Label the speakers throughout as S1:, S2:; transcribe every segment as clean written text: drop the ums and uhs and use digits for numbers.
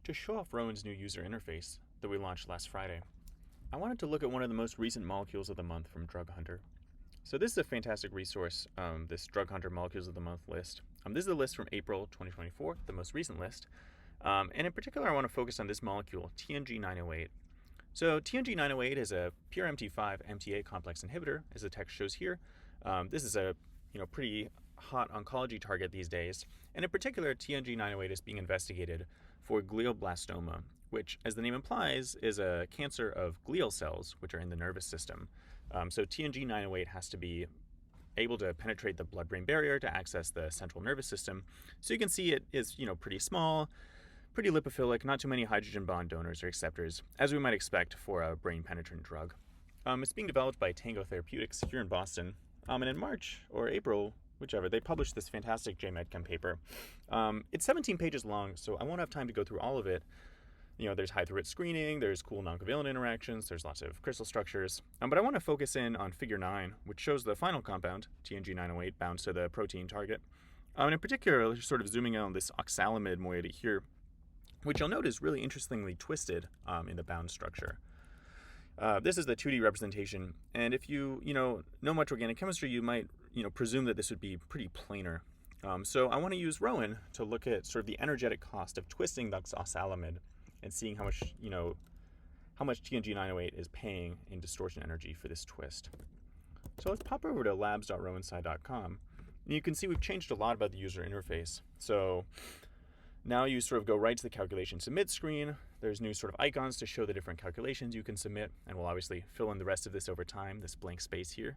S1: To show off Rowan's new user interface that we launched last Friday, I wanted to look at one of the most recent molecules of the month from Drug Hunter. So this is a fantastic resource, this Drug Hunter Molecules of the Month list. This is the list from April 2024, the most recent list. And in particular, I want to focus on this molecule, TNG908. So TNG908 is a pure MT5 MTA complex inhibitor, as the text shows here. This is a pretty hot oncology target these days, and in particular, TNG908 is being investigated for glioblastoma, which, as the name implies, is a cancer of glial cells, which are in the nervous system. So TNG908 has to be able to penetrate the blood-brain barrier to access the central nervous system. So you can see it is pretty small, pretty lipophilic, not too many hydrogen bond donors or acceptors, as we might expect for a brain-penetrant drug. It's being developed by Tango Therapeutics here in Boston, and in March or April, whichever, they published this fantastic JMedChem paper. It's 17 pages long, so I won't have time to go through all of it. There's high throughput screening, there's cool non-covalent interactions, there's lots of crystal structures. But I want to focus in on figure 9, which shows the final compound, TNG908, bound to the protein target. And in particular, sort of zooming in on this oxalamide moiety here, which you'll note is really interestingly twisted in the bound structure. This is the 2D representation, and if you know much organic chemistry, you might presume that this would be pretty planar. So I want to use Rowan to look at sort of the energetic cost of twisting the oxalamide and seeing how much TNG908 is paying in distortion energy for this twist. So let's pop over to labs.rowansci.com, and you can see we've changed a lot about the user interface. So now you sort of go right to the calculation submit screen. There's new sort of icons to show the different calculations you can submit, and we'll obviously fill in the rest of this over time, this blank space here.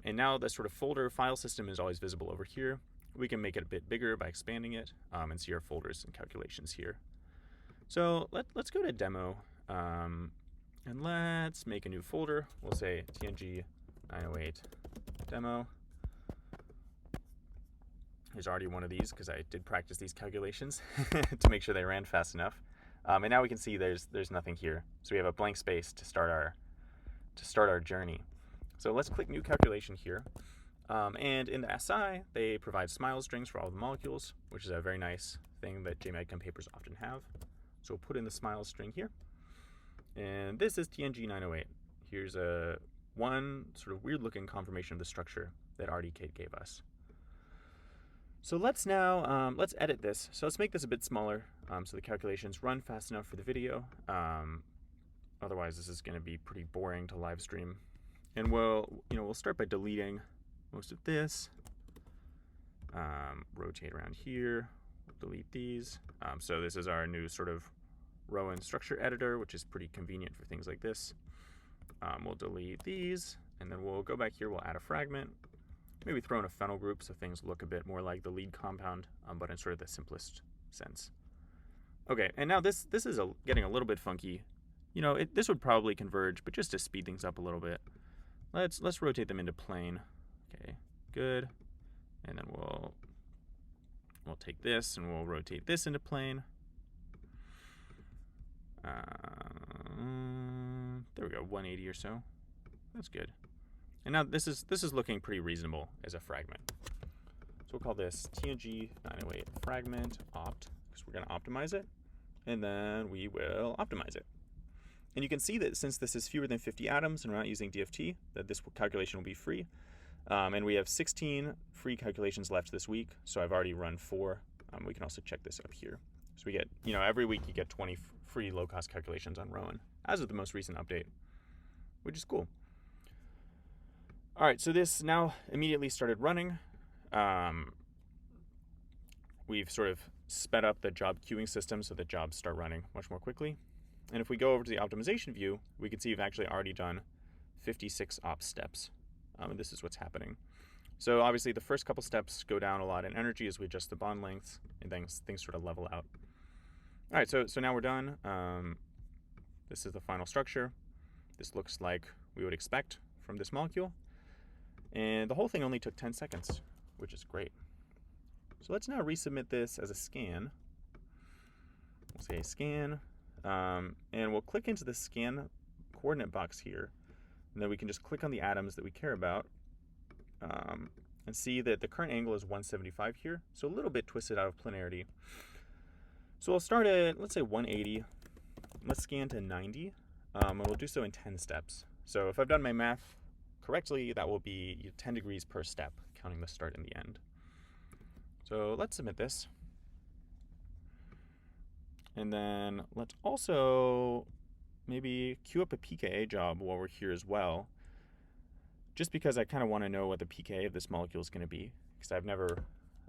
S1: And now the sort of folder file system is always visible over here. We can make it a bit bigger by expanding it and see our folders and calculations here. So let's go to demo, and let's make a new folder. We'll say TNG908 demo. There's already one of these because I did practice these calculations to make sure they ran fast enough. And now we can see there's nothing here. So we have a blank space to start our journey. So let's click new calculation here. And in the SI, they provide smile strings for all the molecules, which is a very nice thing that JMedChem papers often have. So we'll put in the smile string here. And this is TNG908. Here's one sort of weird looking confirmation of the structure that RDK gave us. So let's now, let's edit this. So let's make this a bit smaller so the calculations run fast enough for the video. Otherwise, this is going to be pretty boring to live stream. And we'll start by deleting most of this. Rotate around here. We'll delete these. So this is our new sort of Rowan structure editor, which is pretty convenient for things like this. We'll delete these, and then we'll go back here. We'll add a fragment. Maybe throw in a phenyl group so things look a bit more like the lead compound, but in sort of the simplest sense. Okay, and now this is getting a little bit funky. This would probably converge, but just to speed things up a little bit, let's rotate them into plane. Okay, good. And then we'll take this and we'll rotate this into plane. There we go, 180 or so. That's good. And now this is looking pretty reasonable as a fragment. So we'll call this TNG908 fragment opt, because we're going to optimize it, and then we will optimize it. And you can see that since this is fewer than 50 atoms and we're not using DFT, that this calculation will be free. And we have 16 free calculations left this week, so I've already run 4. We can also check this up here. So we get, every week you get 20 free low-cost calculations on Rowan, as of the most recent update, which is cool. All right, so this now immediately started running. We've sort of sped up the job queuing system so that jobs start running much more quickly. And if we go over to the optimization view, we can see we've actually already done 56 ops steps. And this is what's happening. So obviously the first couple steps go down a lot in energy as we adjust the bond lengths, and things sort of level out. All right, so now we're done. This is the final structure. This looks like we would expect from this molecule. And the whole thing only took 10 seconds, which is great. So let's now resubmit this as a scan. We'll say scan, and we'll click into the scan coordinate box here. And then we can just click on the atoms that we care about and see that the current angle is 175 here, so a little bit twisted out of planarity. So we'll start at, let's say 180. Let's scan to 90, and we'll do so in 10 steps. So if I've done my math correctly, that will be 10 degrees per step, counting the start and the end. So let's submit this. And then let's also maybe queue up a pKa job while we're here as well, just because I kind of want to know what the pKa of this molecule is going to be, because I don't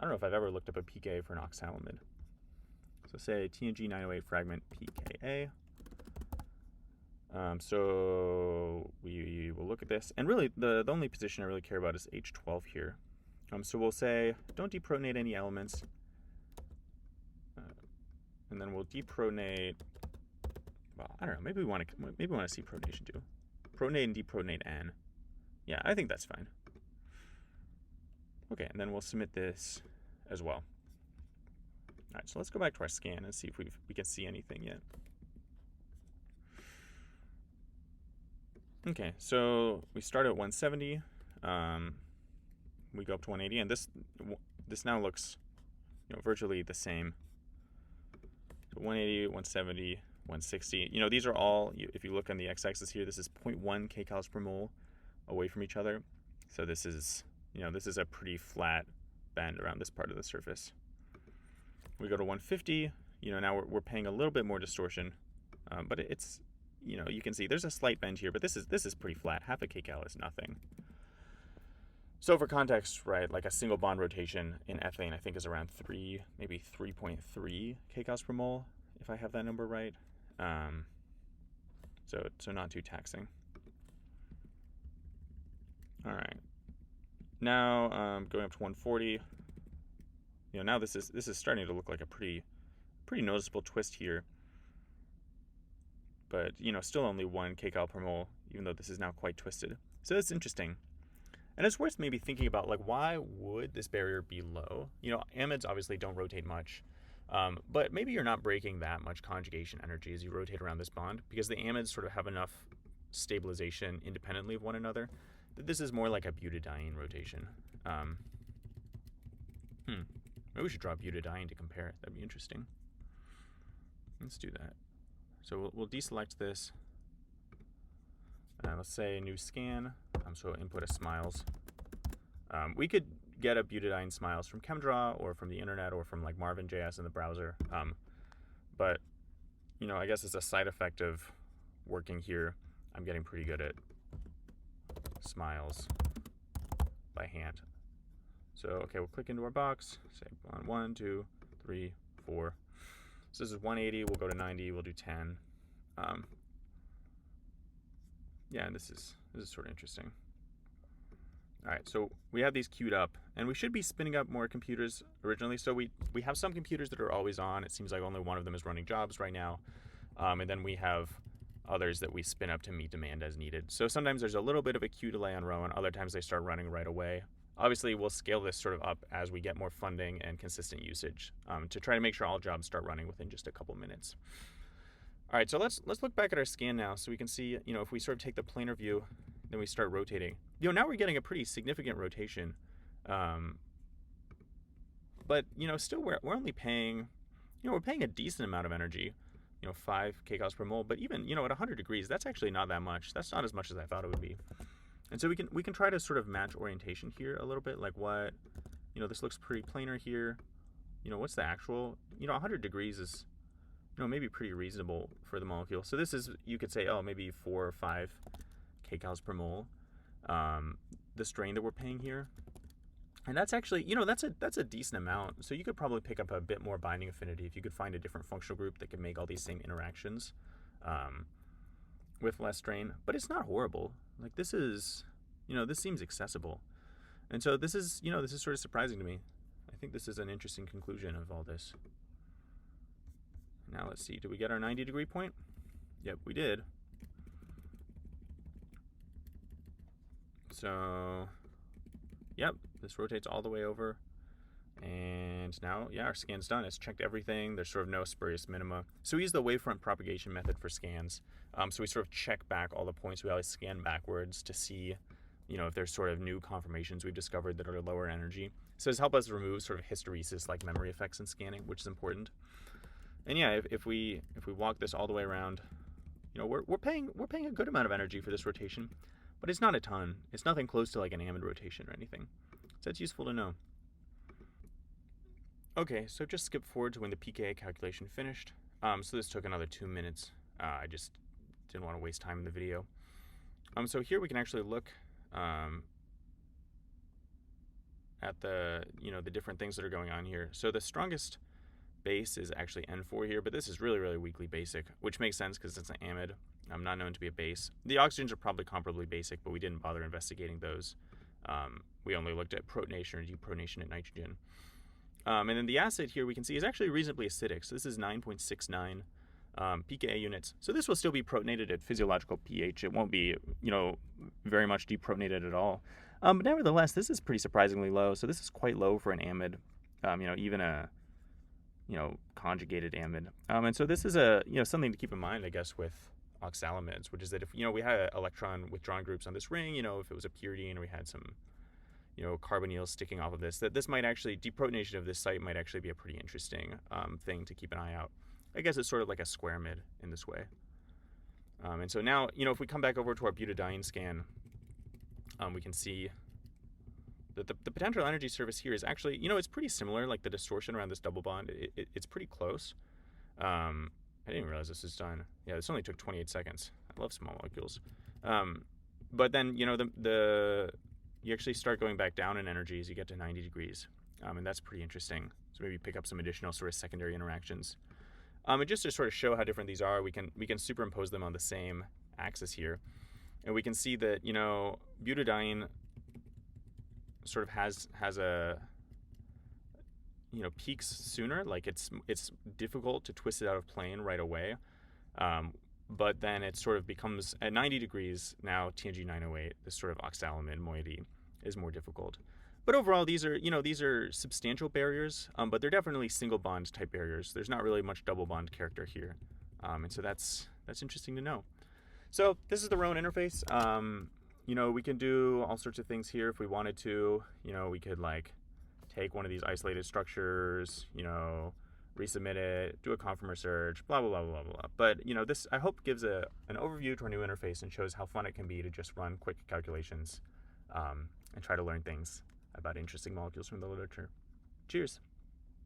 S1: know if I've ever looked up a pKa for an oxalamide. So say TNG908 fragment pKa. So we will look at this, and really the only position I really care about is H12 here. So we'll say don't deprotonate any elements, and then we'll deprotonate. Well, I don't know. Maybe we want to see protonation too. Protonate and deprotonate N. Yeah, I think that's fine. Okay, and then we'll submit this as well. All right, so let's go back to our scan and see if we can see anything yet. Okay, so we start at 170. We go up to 180, and this now looks, virtually the same. So 180, 170, 160. These are all, if you look on the x-axis here, this is 0.1 kcals per mole away from each other. So this is, this is a pretty flat bend around this part of the surface. We go to 150. Now we're paying a little bit more distortion, but it's, you can see there's a slight bend here, but this is pretty flat. Half a kcal is nothing. So for context, right, like a single bond rotation in ethane, I think is around 3, maybe 3.3 kcals per mole, if I have that number right. So not too taxing. All right. Now going up to 140. Now this is starting to look like a pretty noticeable twist here. But still only 1 kcal per mole, even though this is now quite twisted. So that's interesting. And it's worth maybe thinking about, like, why would this barrier be low? Amides obviously don't rotate much, but maybe you're not breaking that much conjugation energy as you rotate around this bond, because the amides sort of have enough stabilization independently of one another that this is more like a butadiene rotation. Maybe we should draw butadiene to compare. That'd be interesting. Let's do that. So we'll deselect this. Let's say new scan. So input a smiles. We could get a butadiene smiles from ChemDraw or from the internet or from like Marvin.js in the browser. But I guess as a side effect of working here, I'm getting pretty good at smiles by hand. So okay, we'll click into our box. Say on 1, 2, 3, 4. So this is 180. We'll go to 90. We'll do 10. Yeah, and this is sort of interesting. All right, so we have these queued up, and we should be spinning up more computers originally. So we have some computers that are always on. It seems like only one of them is running jobs right now. And then we have others that we spin up to meet demand as needed. So sometimes there's a little bit of a queue delay on Rowan. Other times they start running right away. Obviously, we'll scale this sort of up as we get more funding and consistent usage to try to make sure all jobs start running within just a couple minutes. All right, so let's look back at our scan now, so we can see, if we sort of take the planar view, then we start rotating. Now we're getting a pretty significant rotation, but still we're only paying, we're paying a decent amount of energy, 5 kcals per mole. But even at 100 degrees, that's actually not that much. That's not as much as I thought it would be. And so we can try to sort of match orientation here a little bit, like what, this looks pretty planar here. What's the actual, 100 degrees is, maybe pretty reasonable for the molecule. So this is, you could say, oh, maybe 4 or 5 kcals per mole, the strain that we're paying here. And that's actually, that's a decent amount. So you could probably pick up a bit more binding affinity if you could find a different functional group that could make all these same interactions with less strain. But it's not horrible. Like this is, this seems accessible. And so this is sort of surprising to me. I think this is an interesting conclusion of all this. Now let's see, did we get our 90 degree point? Yep, we did. So, yep, this rotates all the way over. And now, yeah, our scan's done. It's checked everything. There's sort of no spurious minima. So we use the wavefront propagation method for scans. So we sort of check back all the points. We always scan backwards to see, if there's sort of new conformations we've discovered that are lower energy. So this helps us remove sort of hysteresis like memory effects in scanning, which is important. And yeah, if we walk this all the way around, we're paying a good amount of energy for this rotation, but it's not a ton. It's nothing close to like an amide rotation or anything. So that's useful to know. Okay, so just skip forward to when the pKa calculation finished. So this took another 2 minutes. I just didn't want to waste time in the video. So here we can actually look at the different things that are going on here. So the strongest base is actually N4 here, but this is really, really weakly basic, which makes sense because it's an amide. Not known to be a base. The oxygens are probably comparably basic, but we didn't bother investigating those. We only looked at protonation or deprotonation at nitrogen. And then the acid here we can see is actually reasonably acidic. So this is 9.69 pKa units. So this will still be protonated at physiological pH. It won't be, very much deprotonated at all. But nevertheless, this is pretty surprisingly low. So this is quite low for an amide, even a, conjugated amide. And so this is something to keep in mind, I guess, with oxalamides, which is that if, we had electron withdrawn groups on this ring, if it was a pyridine or we had some, carbonyls sticking off of this, that this might actually, deprotonation of this site might actually be a pretty interesting thing to keep an eye out. I guess it's sort of like a square mid in this way. And so now, if we come back over to our butadiene scan, we can see that the potential energy surface here is actually, it's pretty similar, like the distortion around this double bond, it's pretty close. I didn't even realize this was done. Yeah, this only took 28 seconds. I love small molecules. But then, you actually start going back down in energy as you get to 90 degrees. And that's pretty interesting. So maybe pick up some additional sort of secondary interactions. And just to sort of show how different these are, we can superimpose them on the same axis here. And we can see that, butadiene sort of has a, peaks sooner. Like it's difficult to twist it out of plane right away. But then it sort of becomes, at 90 degrees, now TNG908, this sort of oxalamide moiety, is more difficult. But overall, these are substantial barriers, but they're definitely single bond type barriers. There's not really much double bond character here. And so that's interesting to know. So this is the Rowan interface. We can do all sorts of things here if we wanted to. We could like take one of these isolated structures, resubmit it, do a conformer search, blah, blah, blah, blah, blah. But, this, I hope, gives an overview to our new interface and shows how fun it can be to just run quick calculations and try to learn things about interesting molecules from the literature. Cheers.